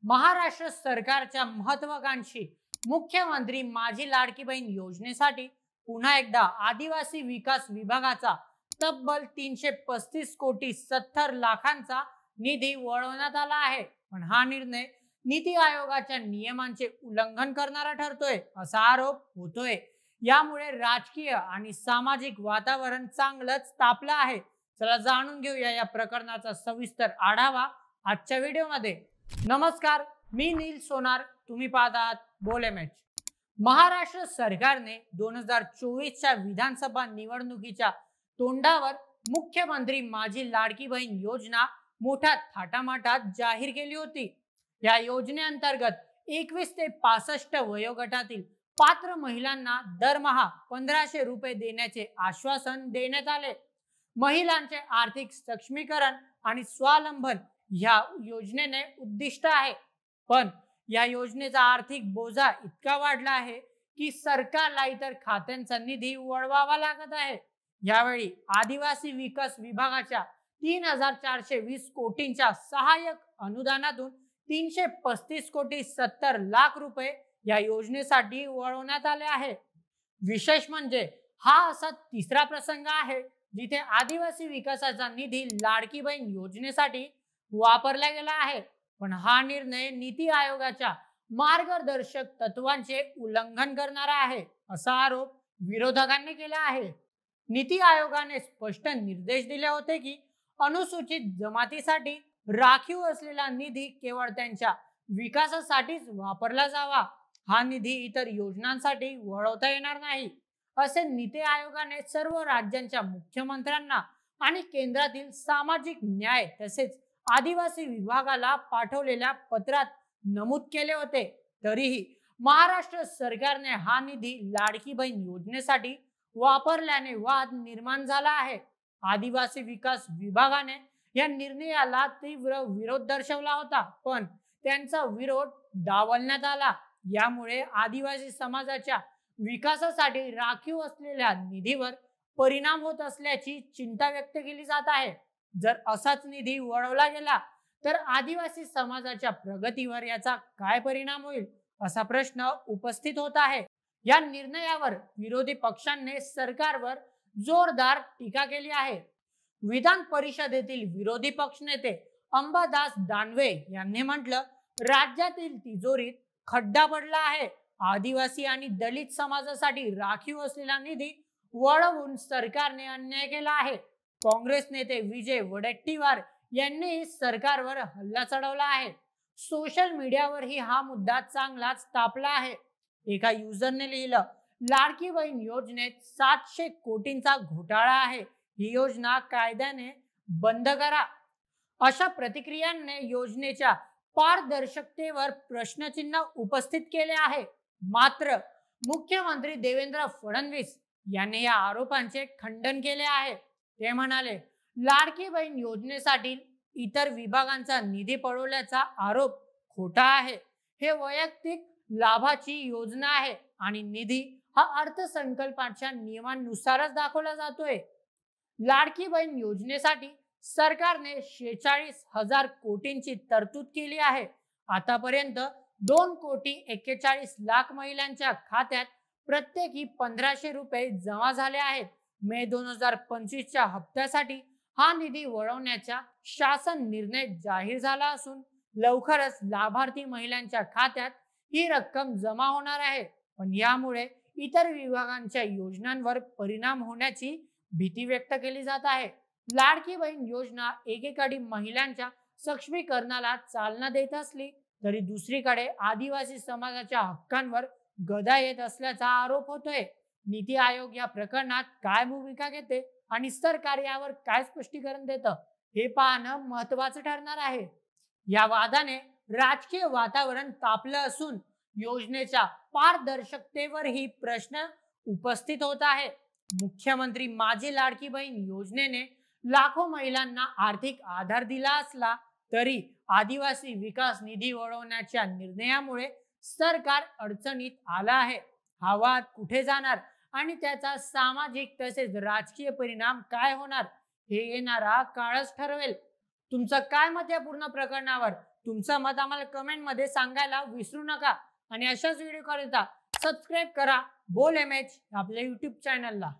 महाराष्ट्र सरकारच्या महत्वाकांक्षी मुख्यमंत्री माझी लाडकी बहीण योजनेसाठी पुन्हा एकदा आदिवासी विकास विभागाचा तब्बल 335 कोटी 70 लाखांचा निधी वळवण्यात आला आहे। पण हा निर्णय नीती आयोगाच्या नियमांचे उल्लंघन करणारा ठरतोय असा आरोप होतोय। यामुळे राजकीय आणि सामाजिक वातावरण चांगलंच तापलं आहे। चला जाणून घेऊया या प्रकरणाचा सविस्तर आढावा आजच्या व्हिडिओमध्ये। नमस्कार, मी नील सोनार, तुम्ही पाहतात बोले मॅच। महाराष्ट्र सरकारने 2024च्या विधानसभा निवडणुकीच्या तोंडावर मुख्यमंत्री माझी लाडकी बहीण योजना मोठ्या थाटामाटात जाहीर केली होती। या योजनेअंतर्गत 21 ते 65 वयोगटातील पात्र महिलांना दरमहा 1500 रुपये देण्याचे आश्वासन देण्यात आले। महिलांचे आर्थिक सक्षमीकरण आणि स्वावलंबन या योजनेने उद्दिष्ट आहे। पण या योजनेचा आर्थिक बोजा इतका वाढला आहे की सरकारला इतर खात्यांचा निधी वळवावा लागत आहे। यावेळी आदिवासी विकास विभागाच्या 3420 कोटींच्या सहाय्यक अनुदानातून 335 कोटी 70 लाख रुपये या योजनेसाठी वळवण्यात आले आहे। विशेष म्हणजे हा असा तिसरा प्रसंग आहे जिथे आदिवासी विकासाचा निधी लाडकी बहीण योजनेसाठी वापरला गेला आहे। पण हा निर्णय नीती आयोगाच्या मार्गदर्शक तत्वांचे उल्लंघन करणारा आहे असा आरोप विरोधकांनी केला आहे। नीती आयोगाने स्पष्ट निर्देश दिले होते की अनुसूचित जमातीसाठी राखीव असलेला निधी केवळ त्यांच्या विकासासाठीच वापरला जावा। हा निधी इतर योजनांसाठी वळवता येणार नाही असे नीती आयोगाने सर्व राज्यांच्या मुख्यमंत्र्यांना आणि केंद्रातील सामाजिक न्याय तसेच आदिवासी विभागाला पाठवलेल्या पत्रात नमूद केले होते। तरीही महाराष्ट्र सरकारने हा निधी लाडकी बहीण योजनेसाठी वापरल्याने वाद निर्माण झाला आहे। आदिवासी विकास विभागाने या निर्णयाला तीव्र विरोध दर्शवला होता, पण त्यांचा विरोध डावलण्यात आला। यामुळे आदिवासी समाजाच्या विकासासाठी राखीव असलेल्या निधीवर परिणाम होत असल्याची चिंता व्यक्त केली जात आहे। जर असाच निधी वळवला गेला तर आदिवासी समाजाच्या प्रगतीवर याचा काय परिणाम होईल असा प्रश्न उपस्थित होत आहे। या निर्णयावर विरोधी पक्षांनी सरकारवर जोरदार टीका केली आहे। विधान परिषदेतील विरोधी पक्षनेते अंबादास दानवे यांनी म्हटलं, राज्यातील तिजोरीत खड्डा पडला आहे। आदिवासी आणि दलित समाजासाठी राखीव असलेला निधी वळवून सरकारने अन्याय केला आहे। काँग्रेस नेते विजय वडेट्टीवार यांनी सरकारवर हल्ला चढवला आहे। सोशल मीडियावरही हा मुद्दा चांगलाच तापला आहे। एका युजरने लिहिलं, लाडकी बहीण योजनेत 700 कोटींचा घोटाळा आहे, ही योजना कायद्याने बंद करा। अशा प्रतिक्रियांनी योजनेच्या पारदर्शकतेवर प्रश्नचिन्ह उपस्थित केले आहे। मात्र मुख्यमंत्री देवेंद्र फडणवीस यांनी या आरोपांचे खंडन केले आहे। ते म्हणाले, लाडकी बहीण योजनेसाठी इतर विभागांचा निधी पळवल्याचा आरोप खोटा आहे। हे वैयक्तिक लाभाची योजना आहे आणि निधी हा अर्थसंकल्पाच्या नियमांनुसारच दाखवला जातोय। लाडकी बहीण योजनेसाठी सरकारने 46,000 कोटींची तरतूद केली आहे। आतापर्यंत 2,41,00,000 महिलांच्या खात्यात प्रत्येकी 1500 रुपये जमा झाले आहेत। मे 2025च्या हप्त्यासाठी हा निधी वळवण्याचा शासन निर्णय जाहीर झाला असून लवकरच लाभार्थी महिलांच्या खात्यात ही रक्कम जमा होणार आहे। पण यामुळे इतर विभागांच्या योजनांवर परिणाम होण्याची भीती व्यक्त केली जात आहे। लाडकी बहीण योजना एकीकडे महिलांच्या सक्षमीकरणाला चालना देत असली तरी दुसरीकडे आदिवासी समाजाच्या हक्कांवर गदा येत असल्याचा आरोप होतोय। नीती आयोग या प्रकरणात काय भूमिका घेते आणि सरकार यावर काय स्पष्टीकरण देतं हे पाहणं महत्त्वाचं ठरणार आहे। या वादाने राजकीय वातावरण तापलं असून योजनेच्या पारदर्शकतेवरही प्रश्न उपस्थित होत आहे। मुख्यमंत्री माझी लाडकी बहीण योजनेने लाखो महिलांना आर्थिक आधार दिला असला तरी आदिवासी विकास निधी वळवण्याच्या निर्णयामुळे सरकार अडचणीत आला आहे। हा वाद कुठे जाणार आणि त्याचा सामाजिक तसेच राजकीय परिणाम काय होणार हे येणारा काळच ठरवेल। तुमचं काय मत या पूर्ण प्रकरणावर तुमचं मत आम्हाला कमेंट मध्ये सांगायला विसरू नका आणि अशाच व्हिडिओ करिता सबस्क्राईब करा बोल एमएच आपल्या युट्यूब चॅनलला.